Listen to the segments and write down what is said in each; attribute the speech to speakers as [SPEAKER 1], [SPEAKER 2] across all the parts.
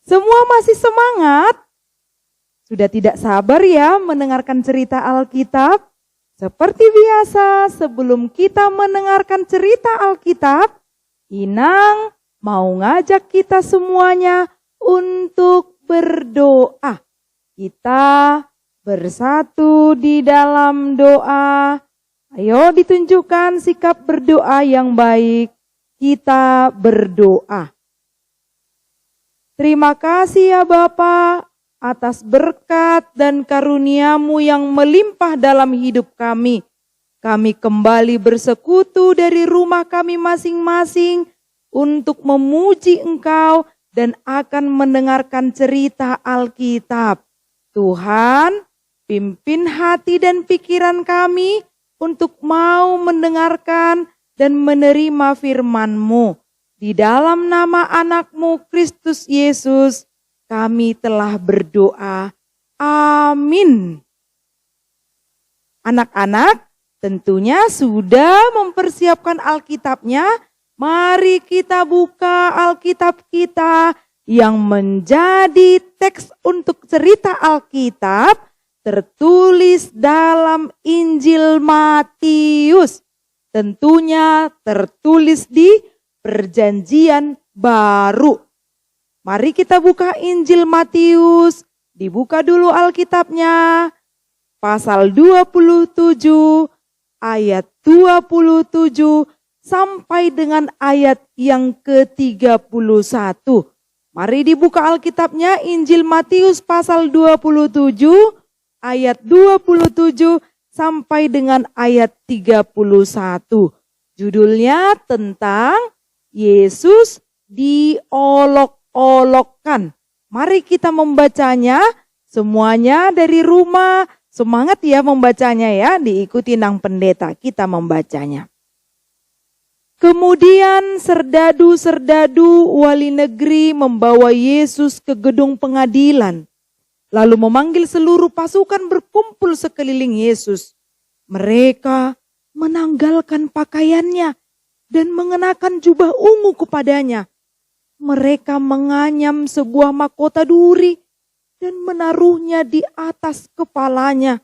[SPEAKER 1] Semua masih semangat? Sudah tidak sabar ya mendengarkan cerita Alkitab? Seperti biasa, sebelum kita mendengarkan cerita Alkitab, Inang mau ngajak kita semuanya untuk berdoa. Kita bersatu di dalam doa. Ayo ditunjukkan sikap berdoa yang baik. Kita berdoa. Terima kasih ya Bapa atas berkat dan karunia-Mu yang melimpah dalam hidup kami. Kami kembali bersekutu dari rumah kami masing-masing untuk memuji Engkau dan akan mendengarkan cerita Alkitab. Tuhan, pimpin hati dan pikiran kami untuk mau mendengarkan dan menerima firman-Mu. Di dalam nama anak-Mu Kristus Yesus, kami telah berdoa. Amin. Anak-anak tentunya sudah mempersiapkan Alkitabnya. Mari kita buka Alkitab kita yang menjadi teks untuk cerita Alkitab tertulis dalam Injil Matius. Tentunya tertulis di Perjanjian Baru. Mari kita buka Injil Matius. Dibuka dulu Alkitabnya. Pasal 27 ayat 27 sampai dengan ayat yang ke-31. Mari dibuka Alkitabnya, Injil Matius pasal 27 ayat 27 sampai dengan ayat 31. Judulnya tentang Yesus diolok-olokkan. Mari kita membacanya semuanya dari rumah. Semangat ya membacanya ya, diikuti Nang Pendeta. Kita membacanya. Kemudian serdadu-serdadu wali negeri membawa Yesus ke gedung pengadilan. Lalu memanggil seluruh pasukan berkumpul sekeliling Yesus. Mereka menanggalkan pakaiannya dan mengenakan jubah ungu kepadanya. Mereka menganyam sebuah mahkota duri dan menaruhnya di atas kepalanya.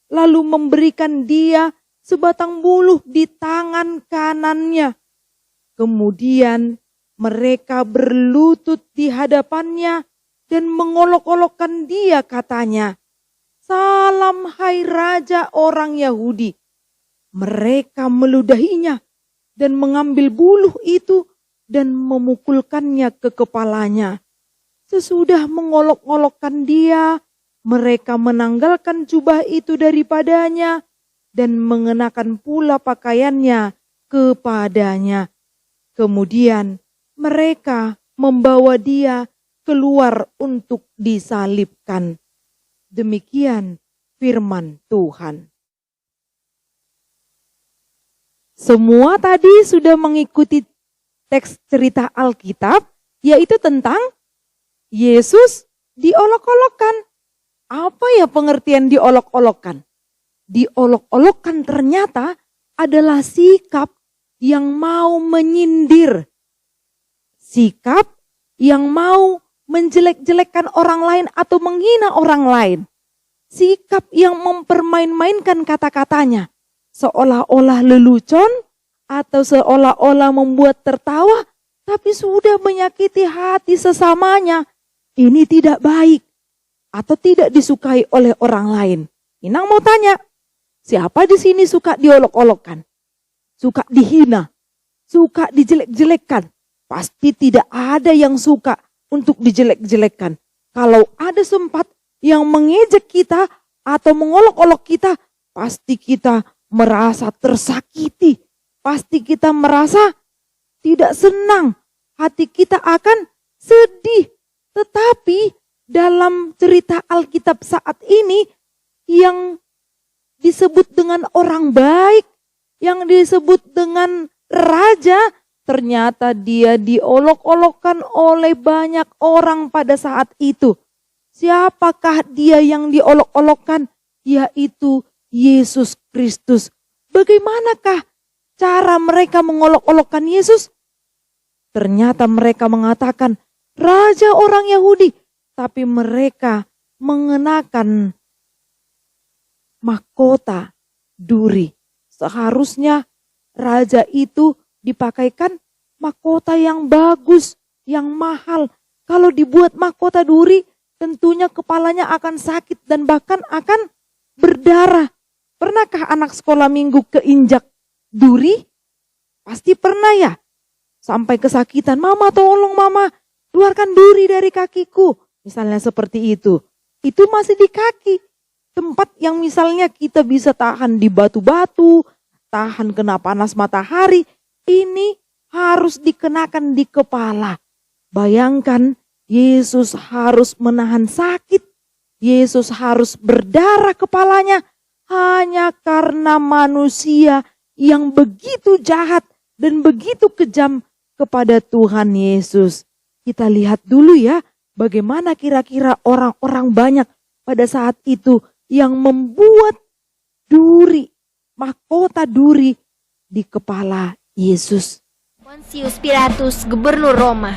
[SPEAKER 1] Lalu memberikan dia sebatang buluh di tangan kanannya. Kemudian mereka berlutut di hadapannya dan mengolok-olokkan dia katanya, "Salam hai Raja orang Yahudi." Mereka meludahinya dan mengambil buluh itu dan memukulkannya ke kepalanya. Sesudah mengolok-olokkan dia, mereka menanggalkan jubah itu daripadanya dan mengenakan pula pakaiannya kepadanya. Kemudian mereka membawa dia keluar untuk disalibkan. Demikian firman Tuhan. Semua tadi sudah mengikuti teks cerita Alkitab, yaitu tentang Yesus diolok-olokkan. Apa ya pengertian diolok-olokkan? Diolok-olokkan ternyata adalah sikap yang mau menyindir. Sikap yang mau menjelek-jelekkan orang lain atau menghina orang lain. Sikap yang mempermain-mainkan kata-katanya. Seolah-olah lelucon atau seolah-olah membuat tertawa, tapi sudah menyakiti hati sesamanya. Ini tidak baik atau tidak disukai oleh orang lain. Inang mau tanya, siapa di sini suka diolok-olokkan? Suka dihina? Suka dijelek-jelekkan? Pasti tidak ada yang suka untuk dijelek-jelekkan. Kalau ada sempat yang mengejek kita atau mengolok-olok kita, pasti kita merasa tersakiti. Pasti kita merasa tidak senang. Hati kita akan sedih. Tetapi dalam cerita Alkitab saat ini yang disebut dengan orang baik, yang disebut dengan raja, ternyata dia diolok-olokkan oleh banyak orang pada saat itu. Siapakah dia yang diolok-olokkan? Yaitu Yesus Kristus. Bagaimanakah cara mereka mengolok-olokkan Yesus? Ternyata mereka mengatakan, raja orang Yahudi. Tapi mereka mengenakan mahkota duri. Seharusnya raja itu dipakaikan mahkota yang bagus, yang mahal. Kalau dibuat mahkota duri, tentunya kepalanya akan sakit dan bahkan akan berdarah. Pernahkah anak sekolah minggu keinjak duri? Pasti pernah ya. Sampai kesakitan, mama tolong mama, keluarkan duri dari kakiku. Misalnya seperti itu. Itu masih di kaki. Tempat yang misalnya kita bisa tahan di batu-batu, tahan kena panas matahari. Ini harus dikenakan di kepala. Bayangkan, Yesus harus menahan sakit. Yesus harus berdarah kepalanya hanya karena manusia yang begitu jahat dan begitu kejam kepada Tuhan Yesus. Kita lihat dulu ya, bagaimana kira-kira orang-orang banyak pada saat itu yang membuat duri, mahkota duri di kepala Yesus.
[SPEAKER 2] Pontius Pilatus, gubernur Roma.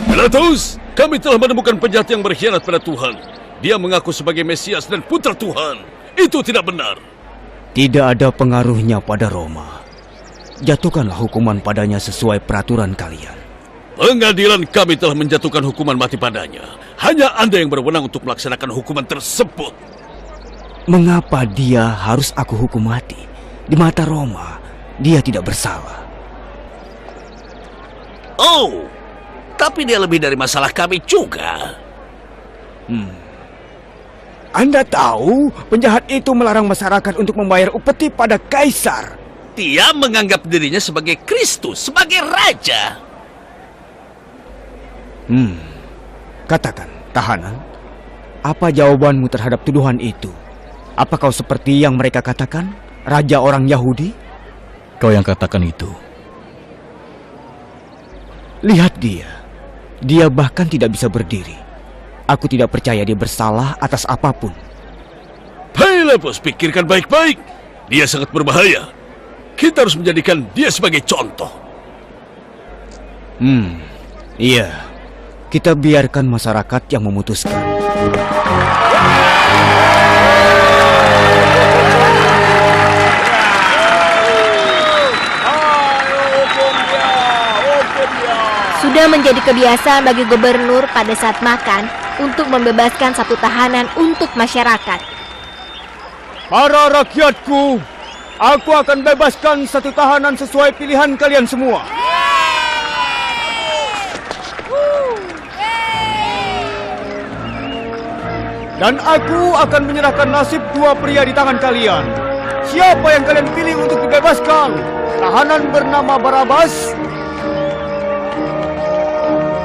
[SPEAKER 3] Pilatus, kami telah menemukan penjahat yang berkhianat pada Tuhan. Dia mengaku sebagai Mesias dan putra Tuhan. Itu tidak benar.
[SPEAKER 4] Tidak ada pengaruhnya pada Roma. Jatuhkanlah hukuman padanya sesuai peraturan kalian.
[SPEAKER 3] Pengadilan kami telah menjatuhkan hukuman mati padanya. Hanya Anda yang berwenang untuk melaksanakan hukuman tersebut.
[SPEAKER 4] Mengapa dia harus aku hukum mati? Di mata Roma, dia tidak bersalah.
[SPEAKER 3] Oh, tapi dia lebih dari masalah kami juga.
[SPEAKER 4] Anda tahu penjahat itu melarang masyarakat untuk membayar upeti pada kaisar.
[SPEAKER 3] Dia menganggap dirinya sebagai Kristus, sebagai raja.
[SPEAKER 4] Katakan, tahanan, apa jawabanmu terhadap tuduhan itu? Apa kau seperti yang mereka katakan, raja orang Yahudi?
[SPEAKER 5] Kau yang katakan itu.
[SPEAKER 4] Lihat dia. Dia bahkan tidak bisa berdiri. Aku tidak percaya dia bersalah atas apapun.
[SPEAKER 3] Pilatus, pikirkan baik-baik. Dia sangat berbahaya. Kita harus menjadikan dia sebagai contoh.
[SPEAKER 4] Iya. Kita biarkan masyarakat yang memutuskan.
[SPEAKER 2] Sudah menjadi kebiasaan bagi gubernur pada saat makan untuk membebaskan satu tahanan untuk masyarakat.
[SPEAKER 4] Para rakyatku, aku akan bebaskan satu tahanan sesuai pilihan kalian semua. Dan aku akan menyerahkan nasib dua pria di tangan kalian. Siapa yang kalian pilih untuk dibebaskan? Tahanan bernama Barabas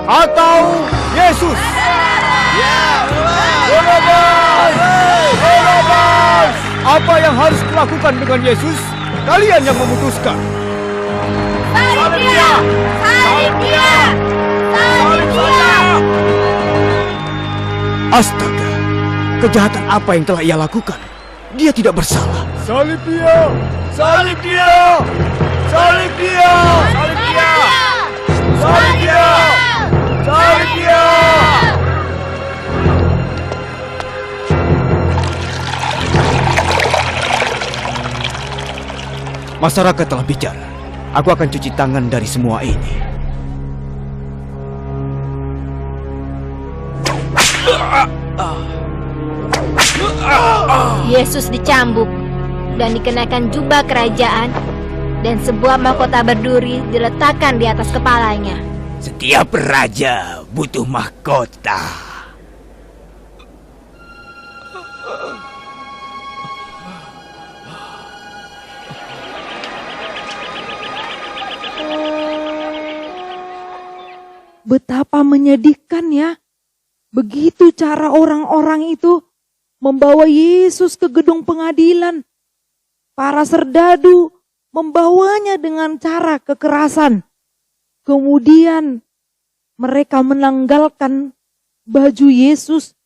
[SPEAKER 4] atau Yesus? Barabas! Apa yang harus dilakukan dengan Yesus? Kalian yang memutuskan.
[SPEAKER 2] Salib dia! Salib dia! Salib dia!
[SPEAKER 4] Astaga, kejahatan apa yang telah ia lakukan? Dia tidak bersalah. Salib dia! Salib dia! Salib dia! Salib dia! Salib dia! Salib dia! Masyarakat telah bicara. Aku akan cuci tangan dari semua ini.
[SPEAKER 2] Yesus dicambuk dan dikenakan jubah kerajaan dan sebuah mahkota berduri diletakkan di atas kepalanya.
[SPEAKER 4] Setiap raja butuh mahkota.
[SPEAKER 1] Betapa menyedihkan ya. Begitu cara orang-orang itu membawa Yesus ke gedung pengadilan. Para serdadu membawanya dengan cara kekerasan. Kemudian mereka menanggalkan baju Yesus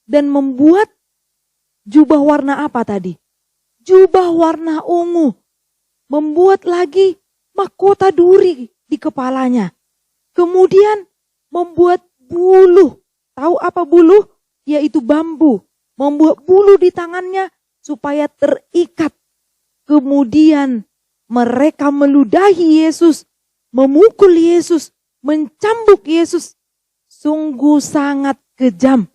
[SPEAKER 1] dan membuat jubah warna apa tadi? Jubah warna ungu. Membuat lagi mahkota duri di kepalanya. Kemudian membuat buluh. Tahu apa buluh? Yaitu bambu. Membuat buluh di tangannya supaya terikat. Kemudian mereka meludahi Yesus, memukul Yesus, mencambuk Yesus. Sungguh sangat kejam.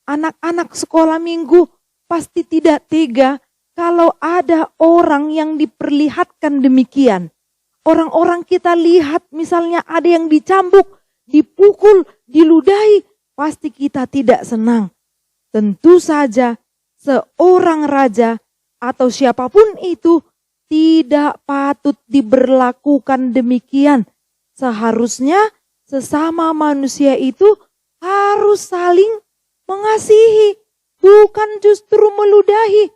[SPEAKER 1] Anak-anak sekolah minggu pasti tidak tega kalau ada orang yang diperlihatkan demikian. Orang-orang kita lihat misalnya ada yang dicambuk, dipukul, diludahi, pasti kita tidak senang. Tentu saja seorang raja atau siapapun itu tidak patut diberlakukan demikian. Seharusnya sesama manusia itu harus saling mengasihi, bukan justru meludahi.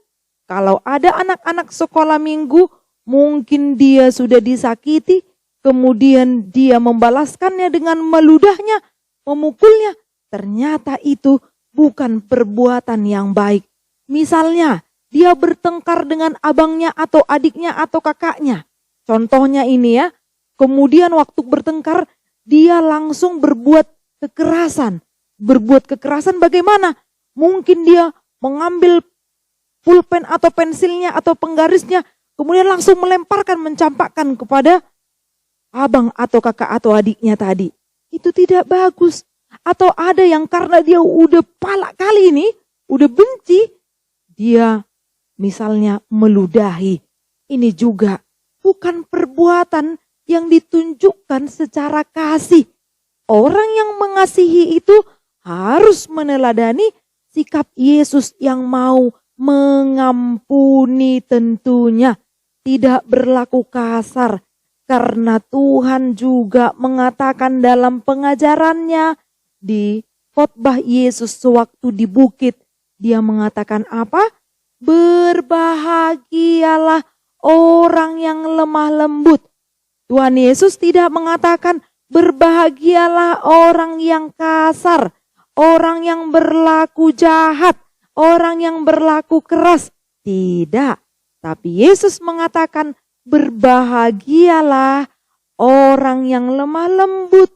[SPEAKER 1] Kalau ada anak-anak sekolah minggu, mungkin dia sudah disakiti, kemudian dia membalaskannya dengan meludahnya, memukulnya. Ternyata itu bukan perbuatan yang baik. Misalnya, dia bertengkar dengan abangnya atau adiknya atau kakaknya. Contohnya ini ya, kemudian waktu bertengkar, dia langsung berbuat kekerasan. Berbuat kekerasan bagaimana? Mungkin dia mengambil pulpen atau pensilnya atau penggarisnya, kemudian langsung melemparkan, mencampakkan kepada abang atau kakak atau adiknya tadi. Itu tidak bagus. Atau ada yang karena dia udah palak kali ini, udah benci, dia misalnya meludahi. Ini juga bukan perbuatan yang ditunjukkan secara kasih. Orang yang mengasihi itu harus meneladani sikap Yesus yang mau mengampuni tentunya. Tidak berlaku kasar. Karena Tuhan juga mengatakan dalam pengajarannya di khotbah Yesus sewaktu di bukit. Dia mengatakan apa? Berbahagialah orang yang lemah lembut. Tuhan Yesus tidak mengatakan berbahagialah orang yang kasar, orang yang berlaku jahat, orang yang berlaku keras. Tidak. Tapi Yesus mengatakan berbahagialah orang yang lemah lembut,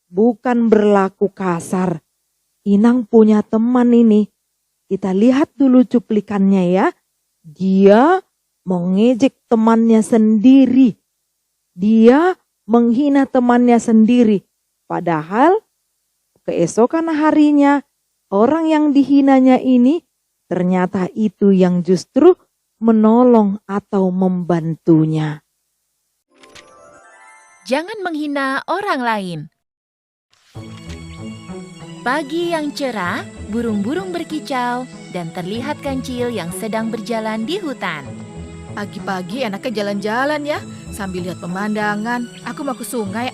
[SPEAKER 1] bukan berlaku kasar. Inang punya teman ini. Kita lihat dulu cuplikannya ya. Dia mengejek temannya sendiri. Dia menghina temannya sendiri. Padahal keesokan harinya orang yang dihinanya ini ternyata itu yang justru menolong atau membantunya.
[SPEAKER 6] Jangan menghina orang lain. Pagi yang cerah, burung-burung berkicau, dan terlihat kancil yang sedang berjalan di hutan.
[SPEAKER 7] Pagi-pagi enaknya jalan-jalan ya, sambil lihat pemandangan. Aku mau ke sungai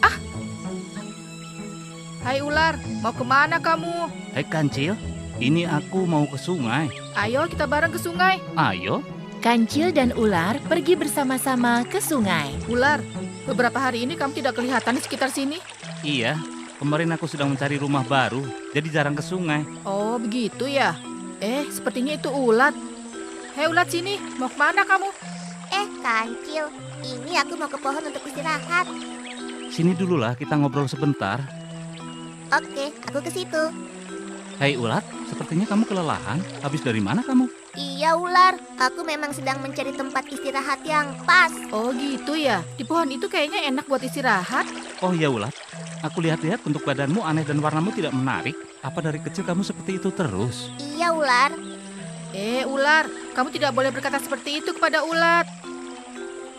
[SPEAKER 7] Hai ular, mau kemana kamu?
[SPEAKER 8] Hai Kancil, ini aku mau ke sungai.
[SPEAKER 7] Ayo kita bareng ke sungai.
[SPEAKER 8] Ayo.
[SPEAKER 6] Kancil dan ular pergi bersama-sama ke sungai.
[SPEAKER 7] Ular, beberapa hari ini kamu tidak kelihatan di sekitar sini.
[SPEAKER 8] Iya, kemarin aku sedang mencari rumah baru, jadi jarang ke sungai.
[SPEAKER 7] Oh begitu ya. Sepertinya itu ulat. Hei ulat sini, mau kemana kamu?
[SPEAKER 2] Kancil, ini aku mau ke pohon untuk istirahat.
[SPEAKER 8] Sini dululah kita ngobrol sebentar.
[SPEAKER 2] Oke, aku ke situ.
[SPEAKER 8] Hai ulat, sepertinya kamu kelelahan. Habis dari mana kamu?
[SPEAKER 2] Iya ular, aku memang sedang mencari tempat istirahat yang pas.
[SPEAKER 7] Oh gitu ya, di pohon itu kayaknya enak buat istirahat.
[SPEAKER 8] Oh iya ulat, aku lihat-lihat bentuk badanmu aneh dan warnamu tidak menarik. Apa dari kecil kamu seperti itu terus?
[SPEAKER 2] Iya ular.
[SPEAKER 7] Ular, kamu tidak boleh berkata seperti itu kepada ulat.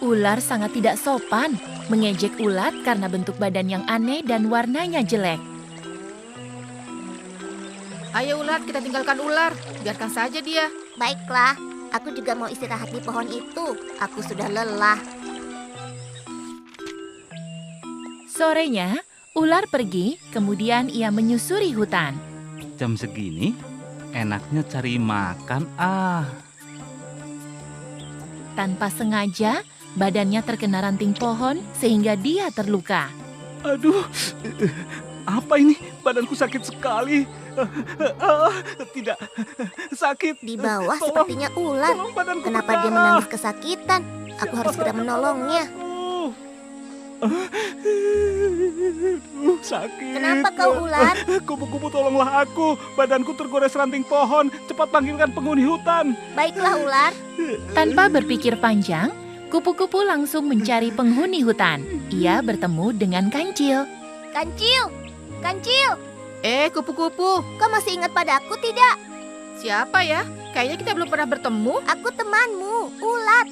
[SPEAKER 6] Ular sangat tidak sopan, mengejek ulat karena bentuk badan yang aneh dan warnanya jelek.
[SPEAKER 7] Ayo ulat, kita tinggalkan ular. Biarkan saja dia.
[SPEAKER 2] Baiklah, aku juga mau istirahat di pohon itu. Aku sudah lelah.
[SPEAKER 6] Sorenya, ular pergi, kemudian ia menyusuri hutan.
[SPEAKER 8] Jam segini, enaknya cari makan.
[SPEAKER 6] Tanpa sengaja, badannya terkena ranting pohon sehingga dia terluka.
[SPEAKER 8] Aduh, apa ini? Badanku sakit sekali. Tidak, sakit.
[SPEAKER 2] Di bawah
[SPEAKER 8] Tolong,
[SPEAKER 2] sepertinya ular.
[SPEAKER 8] tolong, badanku
[SPEAKER 2] Kenapa dia
[SPEAKER 8] berdarah.
[SPEAKER 2] menangis kesakitan? Aku harus segera menolongnya.
[SPEAKER 8] Sakit.
[SPEAKER 6] Kenapa kau ular?
[SPEAKER 8] Kupu-kupu tolonglah aku. Badanku tergores ranting pohon. Cepat panggilkan penghuni hutan.
[SPEAKER 6] Baiklah ular. Tanpa berpikir panjang, kupu-kupu langsung mencari penghuni hutan. Ia bertemu dengan Kancil. Kancil! Kancil!
[SPEAKER 7] Kupu-kupu,
[SPEAKER 6] Kau masih ingat padaku tidak?
[SPEAKER 7] siapa ya? Kayaknya kita belum pernah bertemu.
[SPEAKER 6] Aku temanmu, ulat.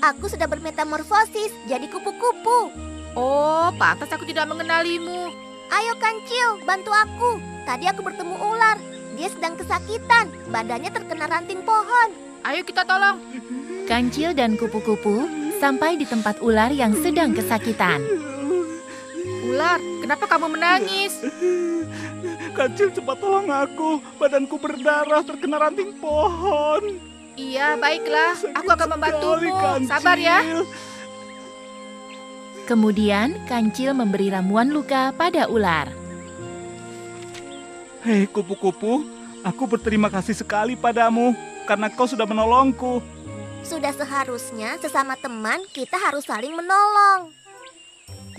[SPEAKER 6] Aku sudah bermetamorfosis jadi kupu-kupu.
[SPEAKER 7] Oh, pantas aku tidak mengenalimu.
[SPEAKER 6] Ayo Kancil, bantu aku. Tadi aku bertemu ular. Dia sedang kesakitan. Badannya terkena ranting pohon.
[SPEAKER 7] Ayo kita tolong.
[SPEAKER 6] Kancil dan kupu-kupu sampai di tempat ular yang sedang kesakitan.
[SPEAKER 7] Ular, kenapa kamu menangis?
[SPEAKER 8] Kancil, cepat tolong aku. Badanku berdarah terkena ranting pohon.
[SPEAKER 7] Iya, baiklah. Aku akan membantumu.
[SPEAKER 8] Sekali, Kancil.
[SPEAKER 7] Sabar ya.
[SPEAKER 6] Kemudian Kancil memberi ramuan luka pada ular.
[SPEAKER 8] Hei kupu-kupu, aku berterima kasih sekali padamu karena kau sudah menolongku.
[SPEAKER 6] Sudah seharusnya sesama teman kita harus saling menolong.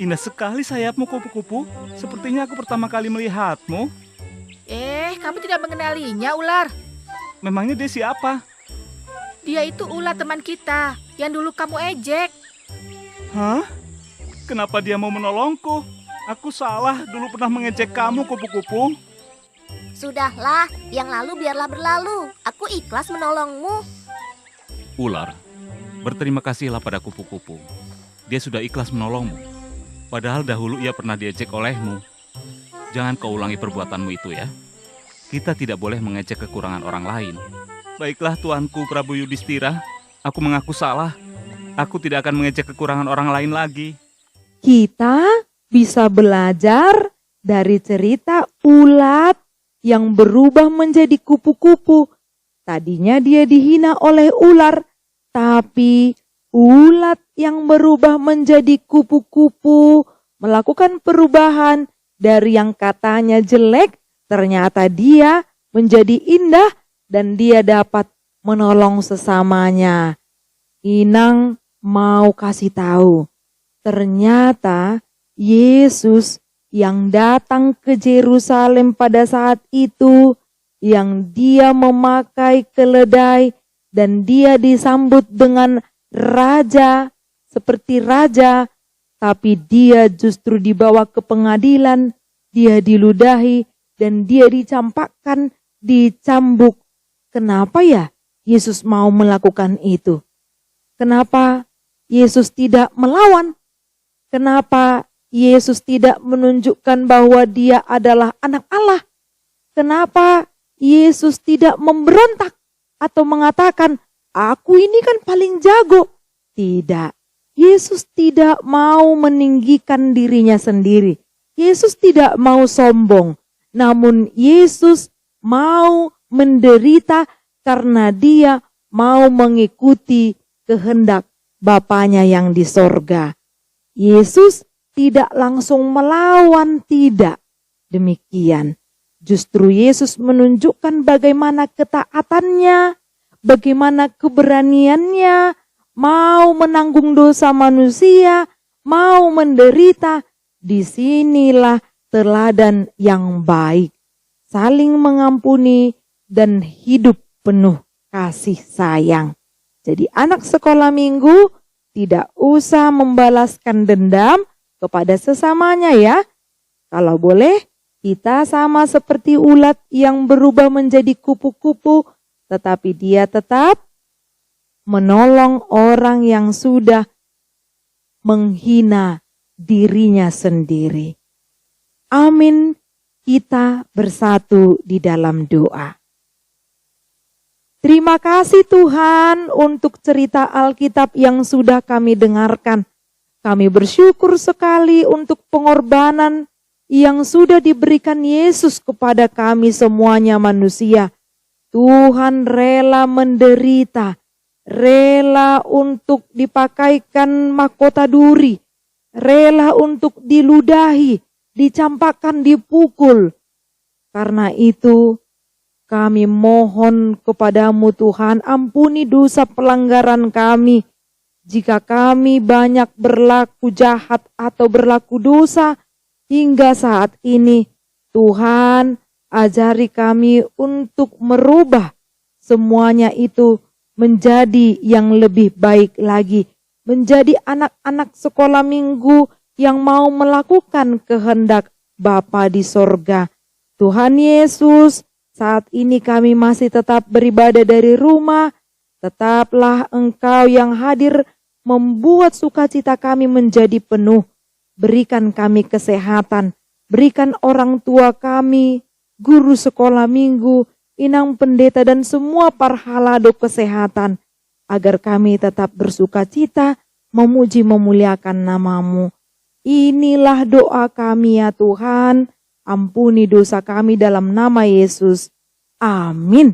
[SPEAKER 8] Indah sekali sayapmu kupu-kupu. Sepertinya aku pertama kali melihatmu.
[SPEAKER 7] Kamu tidak mengenalinya, ular.
[SPEAKER 8] Memangnya dia siapa?
[SPEAKER 7] Dia itu ular teman kita yang dulu kamu ejek.
[SPEAKER 8] Hah? Kenapa dia mau menolongku? Aku salah, dulu pernah mengejek kamu kupu-kupu.
[SPEAKER 6] Sudahlah, yang lalu biarlah berlalu. Aku ikhlas menolongmu.
[SPEAKER 8] Ular, berterima kasihlah pada kupu-kupu. Dia sudah ikhlas menolongmu. Padahal dahulu ia pernah diejek olehmu. Jangan kau ulangi perbuatanmu itu ya. Kita tidak boleh mengejek kekurangan orang lain. Baiklah Tuanku Prabu Yudhistira, aku mengaku salah. Aku tidak akan mengejek kekurangan orang lain lagi.
[SPEAKER 1] Kita bisa belajar dari cerita ulat yang berubah menjadi kupu-kupu. Tadinya dia dihina oleh ular, tapi ulat yang berubah menjadi kupu-kupu melakukan perubahan dari yang katanya jelek, ternyata dia menjadi indah dan dia dapat menolong sesamanya. Inang mau kasih tahu, ternyata Yesus yang datang ke Yerusalem pada saat itu, yang dia memakai keledai dan dia disambut dengan raja, seperti raja, tapi dia justru dibawa ke pengadilan, dia diludahi dan dia dicampakkan, dicambuk. Kenapa ya Yesus mau melakukan itu? Kenapa Yesus tidak melawan? Kenapa Yesus tidak menunjukkan bahwa dia adalah anak Allah? Kenapa Yesus tidak memberontak atau mengatakan, aku ini kan paling jago? Tidak. Yesus tidak mau meninggikan dirinya sendiri. Yesus tidak mau sombong. Namun Yesus mau menderita karena dia mau mengikuti kehendak Bapanya yang di sorga. Yesus tidak langsung melawan, tidak. Demikian. Justru Yesus menunjukkan bagaimana ketaatannya, bagaimana keberaniannya, mau menanggung dosa manusia, mau menderita. Disinilah teladan yang baik, saling mengampuni dan hidup penuh kasih sayang. Jadi anak sekolah minggu tidak usah membalaskan dendam kepada sesamanya ya. Kalau boleh, kita sama seperti ulat yang berubah menjadi kupu-kupu, tetapi dia tetap menolong orang yang sudah menghina dirinya sendiri. Amin. Kita bersatu di dalam doa. Terima kasih Tuhan untuk cerita Alkitab yang sudah kami dengarkan. Kami bersyukur sekali untuk pengorbanan yang sudah diberikan Yesus kepada kami semuanya manusia. Tuhan rela menderita, rela untuk dipakaikan mahkota duri, rela untuk diludahi, dicampakkan, dipukul. Karena itu kami mohon kepadamu Tuhan, ampuni dosa pelanggaran kami. jika kami banyak berlaku jahat atau berlaku dosa hingga saat ini, Tuhan, ajari kami untuk merubah semuanya itu menjadi yang lebih baik lagi, menjadi anak-anak sekolah minggu yang mau melakukan kehendak Bapa di sorga. Tuhan Yesus, saat ini kami masih tetap beribadah dari rumah. Tetaplah Engkau yang hadir membuat sukacita kami menjadi penuh. Berikan kami kesehatan, berikan orang tua kami, guru sekolah minggu, inang pendeta dan semua parhalado kesehatan, agar kami tetap bersukacita, memuji memuliakan nama-Mu. Inilah doa kami ya Tuhan, ampuni dosa kami dalam nama Yesus. Amin.